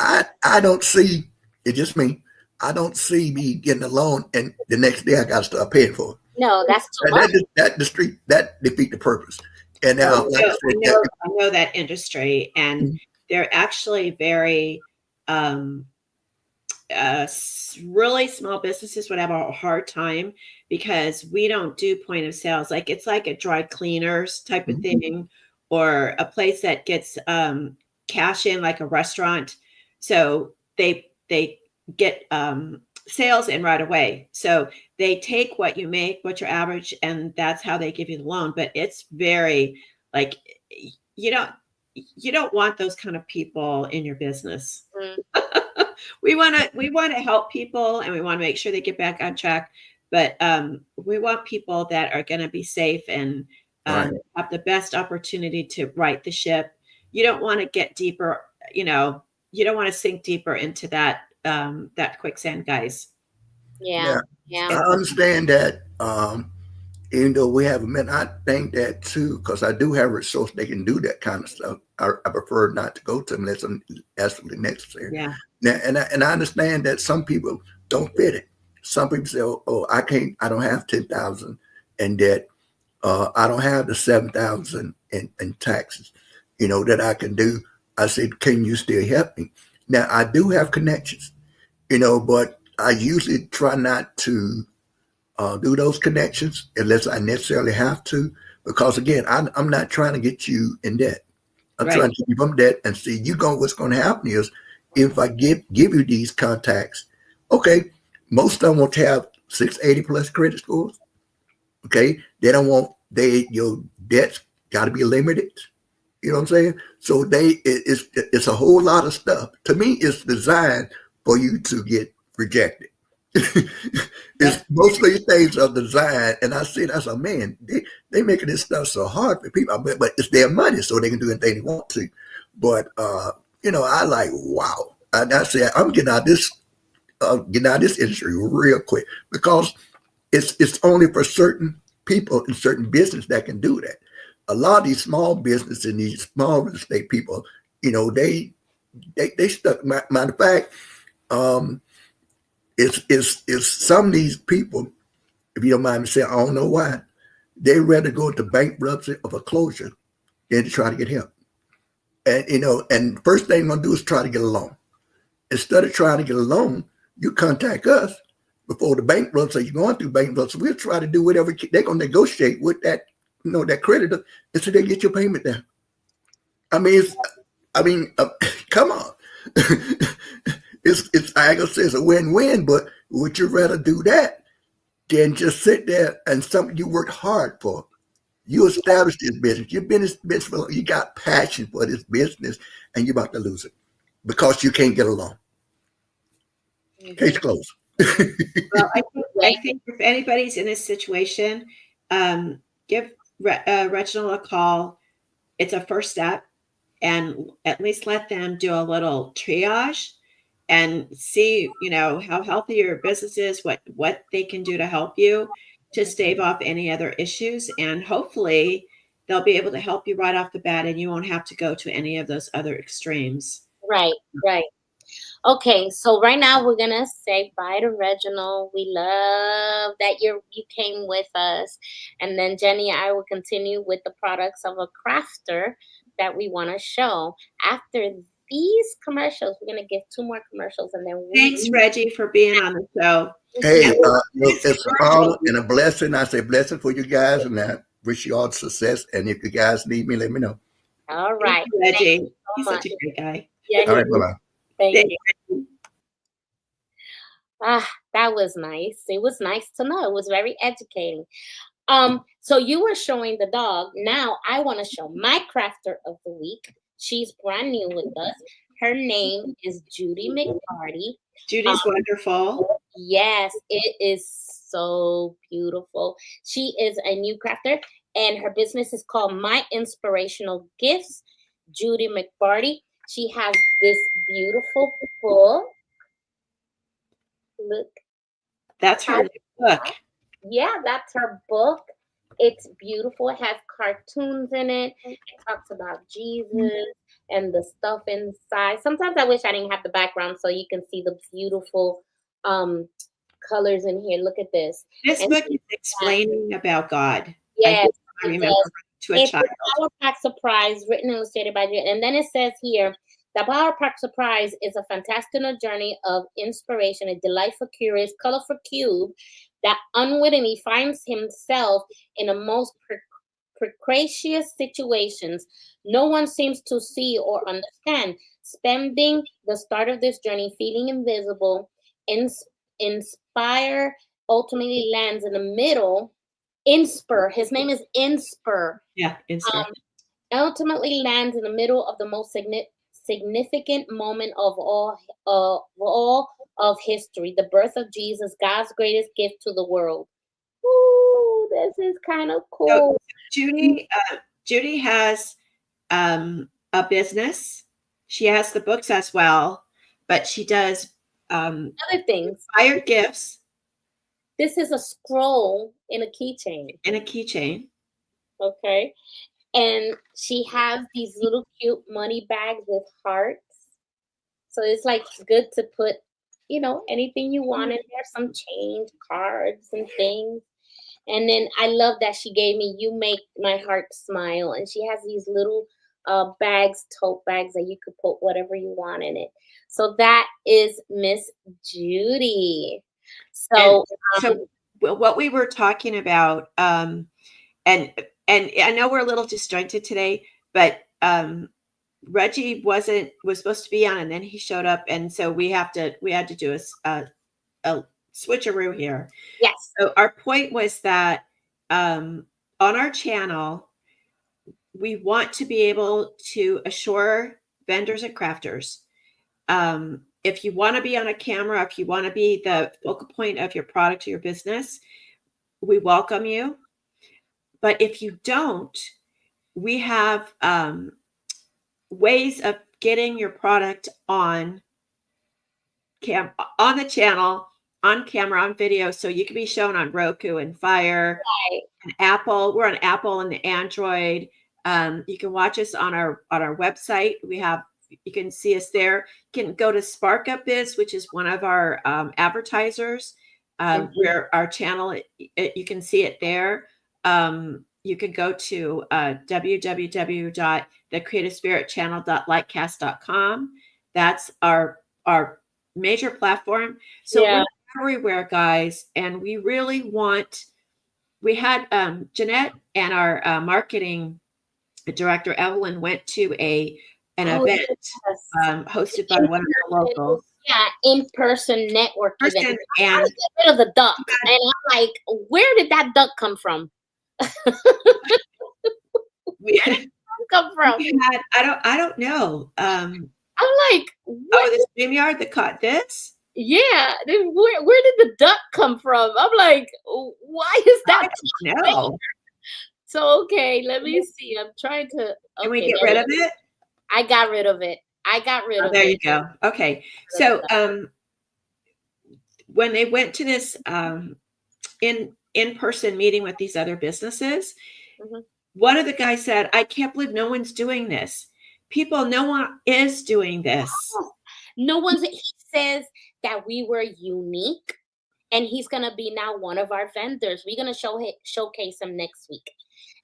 I don't see it. Just me. I don't see me getting a loan and the next day I got to start paying for it. No, that's too much. That defeat the purpose. And now, I know that industry, and they're actually very really small businesses would have a hard time because we don't do point of sales. Like it's like a dry cleaners type of thing, or a place that gets cash in, like a restaurant. So they get sales in right away. So they take what you make, what your average, and that's how they give you the loan. But it's very like you don't want those kind of people in your business. We want to help people, and we want to make sure they get back on track. But we want people that are going to be safe and have the best opportunity to right the ship. You don't want to get deeper, you don't want to sink deeper into that quicksand, guys. Yeah. I understand that. Even though we have men, I think that too, because I do have resource they can do that kind of stuff. I prefer not to go to them unless I'm absolutely necessary. Yeah. Now, and I understand that some people don't fit it. Some people say, "Oh, I can't. I don't have 10,000 in debt. I don't have the 7,000 in taxes. That I can do." I said, "Can you still help me?" Now, I do have connections, but I usually try not to do those connections unless I necessarily have to, because again, I'm not trying to get you in debt. I'm trying to keep them debt and see what's going to happen is if I give you these contacts, okay, most of them won't have 680 plus credit scores. Okay, they don't want your debts got to be limited. You know what I'm saying? So it's a whole lot of stuff. To me, it's designed for you to get rejected. It's most of these things are designed, and I said, man, they making this stuff so hard for people, but it's their money, so they can do anything they want to. But I like, wow. And I said, I'm getting out of this industry real quick, because it's only for certain people in certain business that can do that. A lot of these small businesses and these small real estate people, they stuck. Matter of fact, It's some of these people, if you don't mind me saying, I don't know why, they rather go to bankruptcy or foreclosure than to try to get help. And and first thing they're gonna do is try to get a loan. Instead of trying to get a loan, you contact us before the bankruptcy. You're going through bankruptcy. We'll try to do whatever they're gonna negotiate with that, that creditor, until they get your payment down. I mean, come on. it's I gonna say it's a win-win, but would you rather do that than just sit there and something you worked hard for? You established this business. You've been in this business. You got passion for this business, and you're about to lose it because you can't get along. Case closed. Well, I think if anybody's in this situation, give Reginald a call. It's a first step, and at least let them do a little triage and see, how healthy your business is, what they can do to help you to stave off any other issues. And hopefully they'll be able to help you right off the bat, and you won't have to go to any of those other extremes. Right. Okay, so right now we're gonna say bye to Reginald. We love that you came with us, and then Jenny and I will continue with the products of a crafter that we want to show. After these commercials, we're gonna give 2 more commercials, and then Thanks, Reggie, for being on the show. Hey, it's an honor and a blessing. I say blessing for you guys, and I wish you all success. And if you guys need me, let me know. All right, Thank you, Reggie. so He's much. such a great guy. Yeah, All right, bye-bye. thank you. That was nice. It was nice to know. It was very educating. So you were showing the dog. Now I want to show my crafter of the week. She's brand new with us. Her name is Judy McCarty. Judy's wonderful. Yes, it is so beautiful. She is a new crafter, and her business is called My Inspirational Gifts. Judy McCarty. She has this beautiful book. Look. That's her book. Yeah, that's her book. It's beautiful. It has cartoons in it. It talks about Jesus and the stuff inside. Sometimes I wish I didn't have the background so you can see the beautiful colors in here. Look at this. This book is explaining about God. Yes, I remember to a it's child. a Power Pack Surprise, written and illustrated by Jeanette. And then it says here, the Power Pack Surprise is a fantastical journey of inspiration, a delightful, curious, colorful cube that unwittingly finds himself in the most precarious situations no one seems to see or understand. Spending the start of this journey feeling invisible, inspire ultimately lands in the middle. Inspire, his name is Inspire. Yeah, Inspire. Ultimately lands in the middle of the most significant moment of all of history, the birth of Jesus, God's greatest gift to the world. Ooh, this is kind of cool. So Judy has a business. She has the books as well, but she does other things. Inspired gifts. This is a scroll in a keychain. Okay. And she has these little cute money bags with hearts. So it's like good to put, anything you want in there, some change, cards and things. And then I love that she gave me, you make my heart smile. And she has these little bags, tote bags that you could put whatever you want in it. So that is Miss Judy. So what we were talking about, and I know we're a little disjointed today, but Reggie was supposed to be on, and then he showed up, and so we had to do a switcheroo here. Yes. So our point was that on our channel, we want to be able to assure vendors and crafters, if you want to be on a camera, if you want to be the focal point of your product or your business, we welcome you. But if you don't, we have ways of getting your product on the channel, on camera, on video, so you can be shown on Roku and Fire, and Apple. We're on Apple and the Android. You can watch us on our website. We have You can see us there. You can go to Spark Up Biz, which is one of our advertisers, where our channel, you can see it there. You can go to www.thecreativespiritchannel.lightcast.com. That's our major platform. So we're everywhere, guys, and we really want. We had Jeanette and our marketing director Evelyn went to an event hosted by one of the locals. Yeah, in-person network event. And get rid of the duck, and I'm like, where did that duck come from? Come from? I don't know. I'm like, what? This StreamYard that caught this? Yeah, where did the duck come from? I'm like, why is that? No. So okay, let me see. I'm trying to. Okay, can we get rid of it? I got rid of it. There you go. Okay, so when they went to this in-person meeting with these other businesses, one of the guys said, "I can't believe no one's doing this. No one is doing this. No one's." He says that we were unique, and he's gonna be now one of our vendors. We're gonna showcase him next week,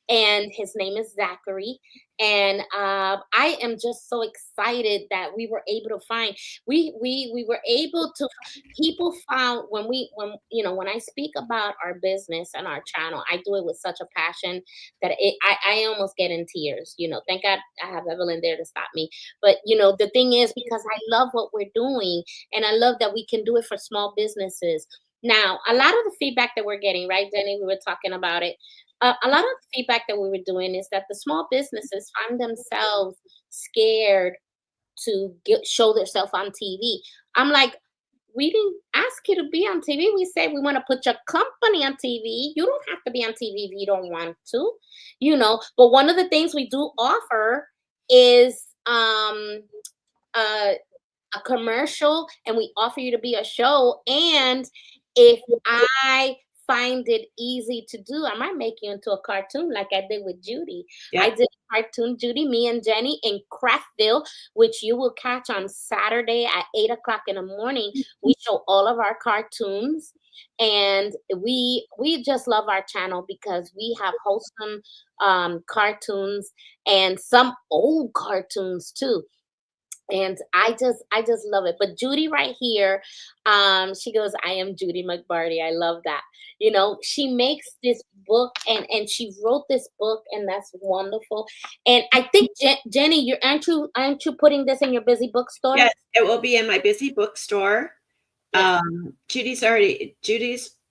and his name is Zachary. And I am just so excited that we were able to find. We were able to. People found when I speak about our business and our channel, I do it with such a passion that I almost get in tears. Thank God I have Evelyn there to stop me. But the thing is, because I love what we're doing, and I love that we can do it for small businesses. Now, a lot of the feedback that we're getting, right, Jenny, we were talking about it. A lot of the feedback that we were doing is that the small businesses find themselves scared to show themselves on TV. I'm like, we didn't ask you to be on TV. We said we want to put your company on TV. You don't have to be on TV if you don't want to, But one of the things we do offer is a commercial, and we offer you to be a show. And if I find it easy to do, I might make you into a cartoon like I did with Judy. Yeah. I did a cartoon, Judy, me and Jenny in Craftville, which you will catch on Saturday at 8:00 in the morning. We show all of our cartoons, and we just love our channel because we have wholesome cartoons and some old cartoons too. And I just love it. But Judy right here, she goes, I am Judy McBarty. I love that. She makes this book and she wrote this book, and that's wonderful. And I think, Jenny, aren't you putting this in your busy bookstore? Yes, it will be in my busy bookstore. Yeah. Judy's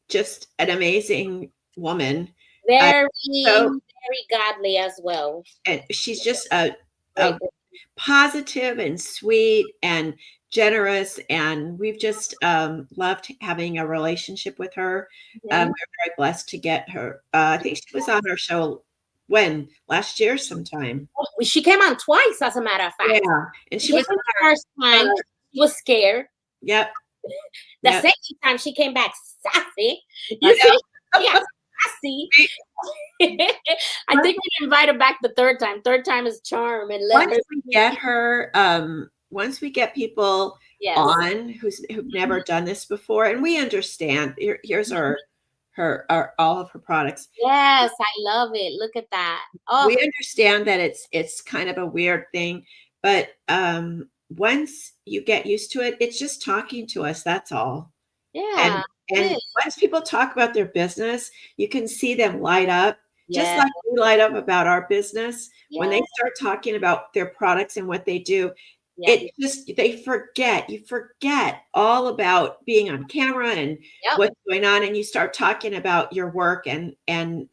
just an amazing woman. Very godly as well. And she's just a positive and sweet and generous, and we've just loved having a relationship with her. We're very blessed to get her. I think she was on our show last year sometime. She came on twice, as a matter of fact. Yeah, and she was the first time. She was scared. Yep. The second time she came back sassy. You see? Yeah, sassy. I think we invite her back the third time. Third time is charm, and once we get people on who've never done this before, and we understand. Here's our all of her products. Yes, I love it. Look at that. Oh. We understand that it's kind of a weird thing, but once you get used to it, it's just talking to us. That's all. Yeah. And once people talk about their business, you can see them light up. Just like we light up about our business, when they start talking about their products and what they do, you forget all about being on camera and what's going on, and you start talking about your work and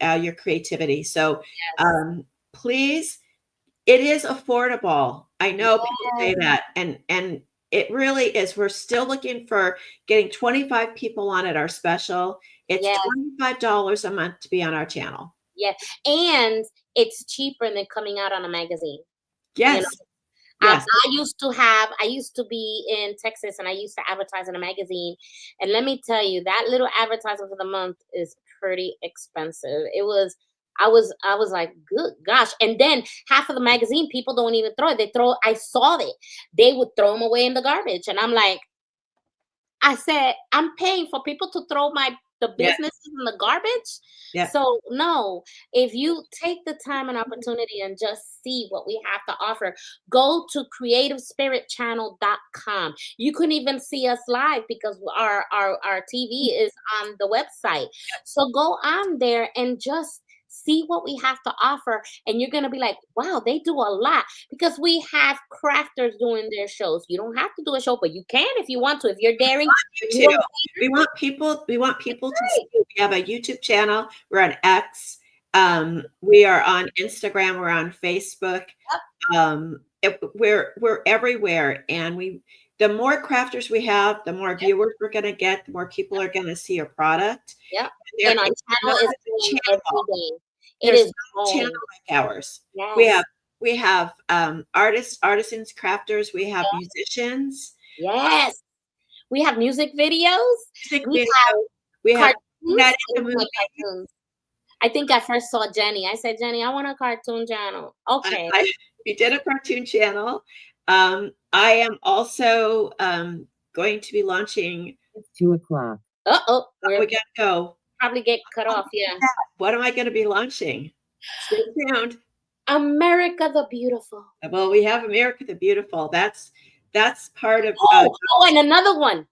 your creativity. So please, it is affordable. I know people say that, and it really is. We're still looking for getting 25 people on at our special. It's $25 a month to be on our channel. Yeah, and it's cheaper than coming out on a magazine. Yes. Yes. I used to be in Texas, and I used to advertise in a magazine. And let me tell you, that little advertisement for the month is pretty expensive. It was I was like, good gosh. And then half of the magazine, people don't even throw it. I saw it. They would throw them away in the garbage. And I'm like, I said, I'm paying for people to throw the businesses in the garbage. Yeah. So no, if you take the time and opportunity and just see what we have to offer, go to creativespiritchannel.com. You can even see us live because our TV is on the website. So go on there and just see what we have to offer, and you're going to be like, wow, they do a lot, because we have crafters doing their shows. You don't have to do a show, but you can if you want to. If you're daring, we want people to see. We have a YouTube channel. We're on X. We are on Instagram. We're on Facebook. We're everywhere, and the more crafters we have, the more viewers we're going to get, the more people are going to see your product. Yep. And our channel is every day. It There's is no channel like ours. Yes. We have artists, artisans, crafters. We have musicians. Yes. We have music videos. We have cartoons. I think I first saw Jenny. I said, Jenny, I want a cartoon channel. Okay. We did a cartoon channel. I am also going to be launching. It's 2:00. Uh-oh. We got to go. Probably get cut off, yeah. What am I going to be launching? Stay tuned. America the Beautiful. Well, we have America the Beautiful. That's part of. And another one,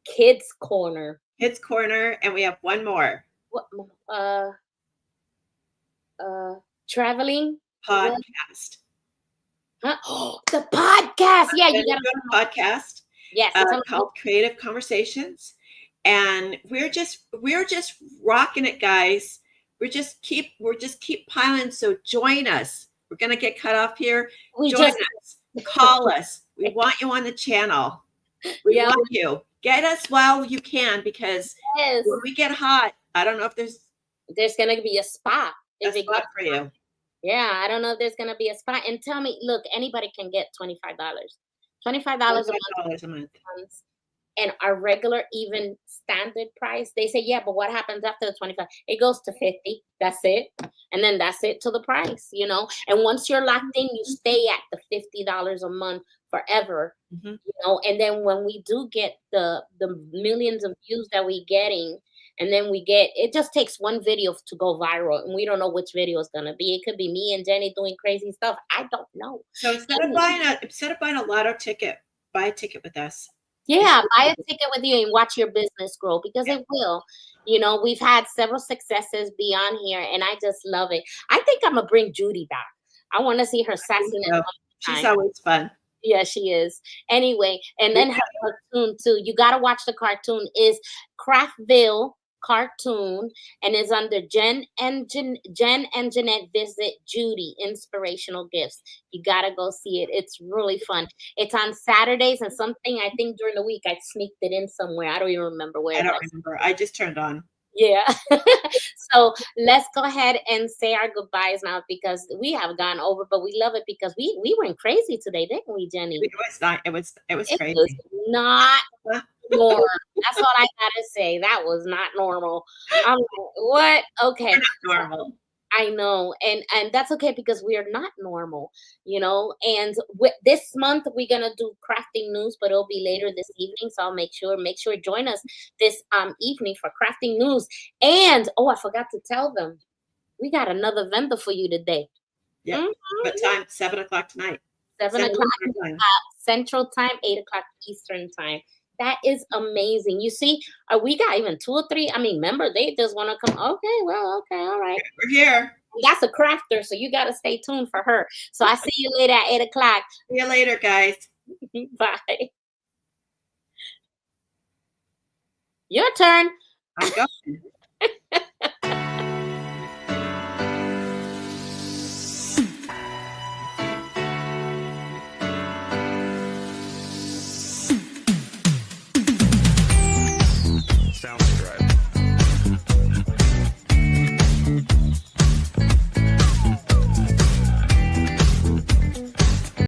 Kids Corner. Kids Corner, and we have one more. What? Traveling podcast. Huh? Oh, the podcast. Yeah, you got a podcast. Yes, called Creative Conversations. And we're just rocking it, guys. We're just keep piling. So join us. We're gonna get cut off here. Join us. Call us. We want you on the channel. We want you. Get us while you can, because when we get hot, I don't know if there's gonna be a spot. A spot for you. Yeah, I don't know if there's gonna be a spot. And tell me, look, anybody can get $25. $25 a month. And our regular, even standard price, they say, yeah, but what happens after the 25? It goes to 50. That's it. And then that's it to the price, you know. And once you're locked in, you stay at the $50 a month forever, you know. And then when we do get the millions of views that we're getting, and then it just takes one video to go viral, and we don't know which video is gonna be. It could be me and Jenny doing crazy stuff. I don't know. So instead of buying a lotto ticket, buy a ticket with us. Yeah, buy a ticket with you and watch your business grow, because it will. You know, we've had several successes beyond here, and I just love it. I think I'm gonna bring Judy back. I want to see her sassiness. She's always fun. Yeah, she is. Anyway, and then her cartoon too. You got to watch the cartoon. Is Craftville cartoon, and is under Jen and Jeanette visit Judy, inspirational gifts. You gotta go see it. It's really fun. It's on Saturdays and something, I think during the week I sneaked it in somewhere. I don't even remember where. I don't remember. I just turned on. Yeah. So let's go ahead and say our goodbyes now, because we have gone over, but we love it because we went crazy today, didn't we, Jenny? It was crazy. Was not normal. That's all I gotta say. That was not normal. I'm like, what? Okay. We're not normal. I know, and that's okay, because we are not normal, you know. And this month we're gonna do crafting news, but it'll be later this evening. So I'll make sure join us this evening for crafting news. And I forgot to tell them, we got another vendor for you today. Yeah. What time? 7:00 tonight. 7:00 Central Time, 8:00 Eastern Time. That is amazing. You see, we got even 2 or 3. I mean, remember, they just want to come. Okay, well, okay, all right. We're here. That's a crafter, so you got to stay tuned for her. So I see you later at 8:00. See you later, guys. Bye. Your turn. I'm going.